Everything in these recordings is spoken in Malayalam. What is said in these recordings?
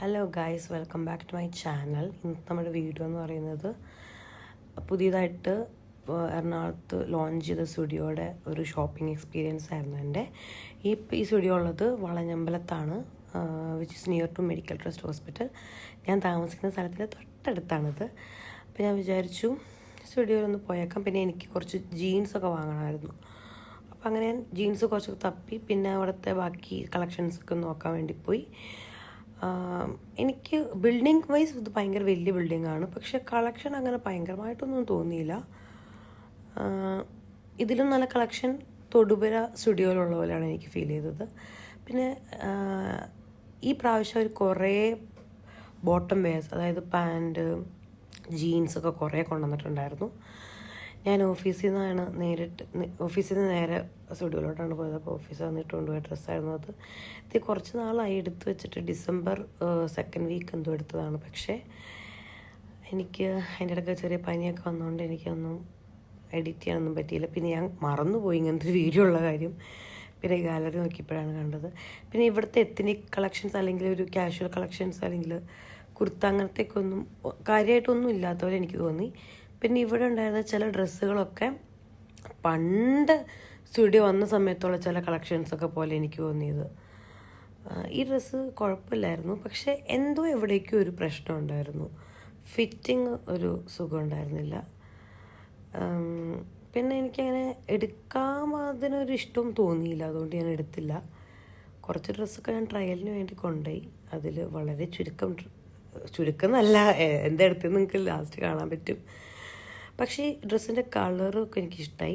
Hello guys, welcome back to my channel. ഇന്നത്തെ നമ്മുടെ വീഡിയോ എന്ന് പറയുന്നത് പുതിയതായിട്ട് എറണാകുളത്ത് ലോഞ്ച് ചെയ്ത സ്റ്റുഡിയോയുടെ ഒരു ഷോപ്പിംഗ് എക്സ്പീരിയൻസ് ആയിരുന്നു എൻ്റെ. ഈ സ്റ്റുഡിയോ ഉള്ളത് വളഞ്ഞമ്പലത്താണ്, which is near to medical trust hospital. ഞാൻ താമസിക്കുന്ന സ്ഥലത്തിൻ്റെ തൊട്ടടുത്താണിത്. അപ്പോൾ ഞാൻ വിചാരിച്ചു സ്റ്റുഡിയോയിലൊന്ന് പോയേക്കാം. പിന്നെ എനിക്ക് കുറച്ച് ജീൻസൊക്കെ വാങ്ങണമായിരുന്നു. അപ്പോൾ അങ്ങനെ ഞാൻ ജീൻസ് കുറച്ചൊക്കെ തപ്പി, പിന്നെ അവിടുത്തെ ബാക്കി കളക്ഷൻസൊക്കെ നോക്കാൻ വേണ്ടി പോയി. എനിക്ക് ബിൽഡിംഗ് വൈസ് ഇത് ഭയങ്കര വലിയ ബിൽഡിങ്ങാണ്, പക്ഷെ കളക്ഷൻ അങ്ങനെ ഭയങ്കരമായിട്ടൊന്നും തോന്നിയില്ല. ഇതിലും നല്ല കളക്ഷൻ തൊടുപുഴ സ്റ്റുഡിയോയിലുള്ള പോലെയാണ് എനിക്ക് ഫീൽ ചെയ്തത്. പിന്നെ ഈ പ്രാവശ്യം അവർ കുറേ ബോട്ടം വെയർസ്, അതായത് പാൻറ്റ്, ജീൻസൊക്കെ കുറേ കൊണ്ടുവന്നിട്ടുണ്ടായിരുന്നു. ഞാൻ ഓഫീസിൽ നിന്ന് നേരെ സ്റ്റുഡിയോയിലോട്ടാണ് പോയത്. അപ്പോൾ ഓഫീസിൽ വന്നിട്ട് കൊണ്ടുപോയ ഡ്രസ്സായിരുന്നു അത്. ഇത് കുറച്ച് നാളായി എടുത്ത് വെച്ചിട്ട്, ഡിസംബർ സെക്കൻഡ് വീക്ക് എന്തോ എടുത്തതാണ്. പക്ഷേ എനിക്ക് അതിൻ്റെ ഇടയ്ക്ക് ചെറിയ പനിയൊക്കെ വന്നതുകൊണ്ട് എനിക്കൊന്നും എഡിറ്റ് ചെയ്യാനൊന്നും പറ്റിയില്ല. പിന്നെ ഞാൻ മറന്നുപോയി ഇങ്ങനത്തെ ഒരു വീഡിയോ ഉള്ള കാര്യം. പിന്നെ ഗാലറി നോക്കിയപ്പോഴാണ് കണ്ടത്. പിന്നെ ഇവിടുത്തെ എത്നിക് കളക്ഷൻസ് അല്ലെങ്കിൽ ഒരു കാഷ്വൽ കളക്ഷൻസ് അല്ലെങ്കിൽ കുർത്ത അങ്ങനത്തേക്കൊന്നും കാര്യമായിട്ടൊന്നും ഇല്ലാത്ത പോലെ എനിക്ക് തോന്നി. പിന്നെ ഇവിടെ ഉണ്ടായിരുന്ന ചില ഡ്രസ്സുകളൊക്കെ പണ്ട് സ്റ്റുഡിയോ വന്ന സമയത്തുള്ള ചില കളക്ഷൻസൊക്കെ പോലെ എനിക്ക് തോന്നിയത്. ഈ ഡ്രസ്സ് കുഴപ്പമില്ലായിരുന്നു, പക്ഷേ എന്തോ എവിടേക്കും ഒരു പ്രശ്നം ഉണ്ടായിരുന്നു. ഫിറ്റിങ് ഒരു സുഖം ഉണ്ടായിരുന്നില്ല. പിന്നെ എനിക്കങ്ങനെ എടുക്കാൻ അതിനൊരു ഇഷ്ടം തോന്നിയില്ല, അതുകൊണ്ട് ഞാൻ എടുത്തില്ല. കുറച്ച് ഡ്രസ്സൊക്കെ ഞാൻ ട്രയലിന് വേണ്ടി കൊണ്ടുപോയി. അതിൽ വളരെ ചുരുക്കം എന്നല്ല, എന്തെടുത്തെന്ന് നിങ്ങൾക്ക് ലാസ്റ്റ് കാണാൻ പറ്റും. പക്ഷേ ഈ ഡ്രസ്സിൻ്റെ കളറൊക്കെ എനിക്കിഷ്ടമായി.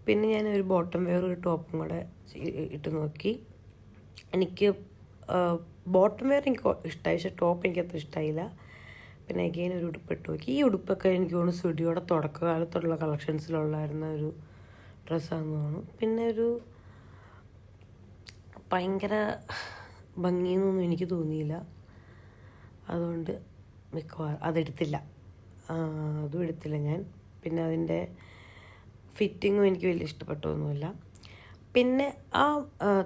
പിന്നെ ഞാൻ ഒരു ബോട്ടം വെയർ ഒരു ടോപ്പും കൂടെ ഇട്ട് നോക്കി. എനിക്ക് ബോട്ടം വെയർ എനിക്ക് ഇഷ്ടമായി, പക്ഷേ ടോപ്പ് എനിക്ക് അത്ര ഇഷ്ടമായില്ല. പിന്നെ അഗെയിൻ ഒരു ഉടുപ്പ് ഇട്ട് നോക്കി. ഈ ഉടുപ്പൊക്കെ എനിക്ക് തോന്നുന്നു സ്റ്റുഡിയോയുടെ തുടക്കകാലത്തുള്ള കളക്ഷൻസിലുള്ളായിരുന്ന ഒരു ഡ്രസ്സാണെന്ന് തോന്നുന്നു. പിന്നെ ഒരു ഭയങ്കര ഭംഗിയെന്നൊന്നും എനിക്ക് തോന്നിയില്ല, അതുകൊണ്ട് മിക്കവാറും അതെടുത്തില്ല. അതും എടുത്തില്ല ഞാൻ. പിന്നെ അതിൻ്റെ ഫിറ്റിങ്ങും എനിക്ക് വലിയ ഇഷ്ടപ്പെട്ടൊന്നുമില്ല. പിന്നെ ആ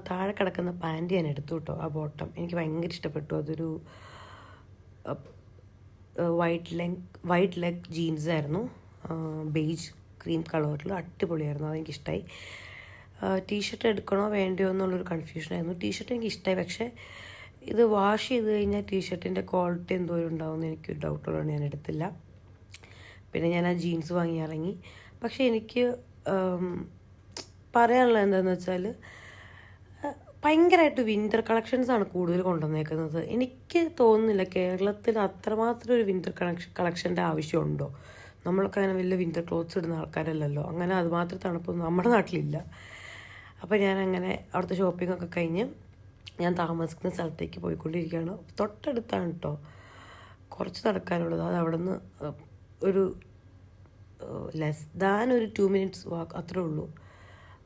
താഴെ കിടക്കുന്ന പാൻറ് ഞാൻ എടുത്തു കേട്ടോ. ആ ബോട്ടം എനിക്ക് ഭയങ്കര ഇഷ്ടപ്പെട്ടു. അതൊരു വൈറ്റ് ലെഗ് ജീൻസ് ആയിരുന്നു, ബേജ് ക്രീം കളറിൽ, അടിപൊളിയായിരുന്നു. അതെനിക്കിഷ്ടമായി. ടീഷർട്ട് എടുക്കണോ വേണ്ടയോ എന്നുള്ളൊരു കൺഫ്യൂഷനായിരുന്നു. ടീഷർട്ട് എനിക്ക് ഇഷ്ടമായി, പക്ഷേ ഇത് വാഷ് ചെയ്ത് കഴിഞ്ഞാൽ ടീഷർട്ടിൻ്റെ ക്വാളിറ്റി എന്തോരം ഉണ്ടാവുമെന്ന് എനിക്കൊരു ഡൗട്ടുള്ളതുകൊണ്ട് ഞാൻ എടുത്തില്ല. പിന്നെ ഞാൻ ആ ജീൻസ് വാങ്ങി ഇറങ്ങി. പക്ഷേ എനിക്ക് പറയാനുള്ളത് എന്താണെന്ന് വെച്ചാൽ, ഭയങ്കരമായിട്ട് വിൻ്റർ കളക്ഷൻസാണ് കൂടുതൽ കൊണ്ടുവന്നേക്കുന്നത്. എനിക്ക് തോന്നുന്നില്ല കേരളത്തിൽ അത്രമാത്രം ഒരു വിൻ്റർ കളക്ഷൻ്റെ ആവശ്യമുണ്ടോ. നമ്മളൊക്കെ അങ്ങനെ വലിയ വിൻ്റർ ക്ലോത്ത്സ് ഇടുന്ന ആൾക്കാരല്ലല്ലോ. അങ്ങനെ അതുമാത്രം തണുപ്പൊന്നും നമ്മുടെ നാട്ടിലില്ല. അപ്പോൾ ഞാൻ അങ്ങനെ അവിടുത്തെ ഷോപ്പിങ്ങൊക്കെ കഴിഞ്ഞ് ഞാൻ താമസിക്കുന്ന സ്ഥലത്തേക്ക് പോയിക്കൊണ്ടിരിക്കുകയാണ്. തൊട്ടടുത്താണ് കേട്ടോ, കുറച്ച് നടക്കാനുള്ളത്. അത് അവിടെ നിന്ന് ഒരു ലെസ് ദാൻ ഒരു 2 minutes വാക്ക് അത്രേ ഉള്ളൂ.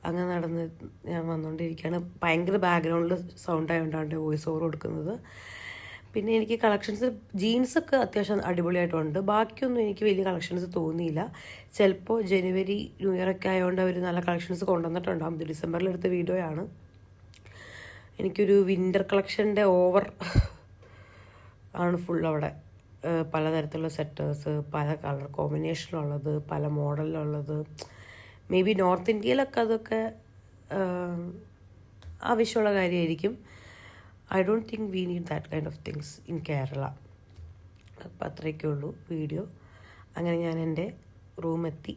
അങ്ങനെ നടന്ന് ഞാൻ വന്നുകൊണ്ടിരിക്കുകയാണ്. ഭയങ്കര ബാക്ക്ഗ്രൗണ്ടിൽ സൗണ്ട് ആയതുകൊണ്ടാണ് വോയിസ് ഓവർ കൊടുക്കുന്നത്. പിന്നെ എനിക്ക് കളക്ഷൻസ് ജീൻസൊക്കെ അത്യാവശ്യം അടിപൊളിയായിട്ടുണ്ട്. ബാക്കിയൊന്നും എനിക്ക് വലിയ കളക്ഷൻസ് തോന്നിയില്ല. ചിലപ്പോൾ ജനുവരി ന്യൂ ഇയർ ഒക്കെ ആയതുകൊണ്ട് അവർ നല്ല കളക്ഷൻസ് കൊണ്ടുവന്നിട്ടുണ്ടാകും. ഇത് ഡിസംബറിൽ എടുത്ത വീഡിയോയാണ്. എനിക്കൊരു വിൻ്റർ കളക്ഷൻ്റെ ഓവർ ആണ് ഫുൾ അവിടെ. പലതരത്തിലുള്ള സെറ്റേഴ്സ്, പല കളർ കോമ്പിനേഷനിലുള്ളത്, പല മോഡലിലുള്ളത്. മേ ബി നോർത്ത് ഇന്ത്യയിലൊക്കെ അതൊക്കെ ആവശ്യമുള്ള കാര്യമായിരിക്കും. I don't think we need that kind of things in Kerala. അപ്പം അത്രയൊക്കെ ഉള്ളൂ വീഡിയോ. അങ്ങനെ ഞാൻ എൻ്റെ റൂമെത്തി.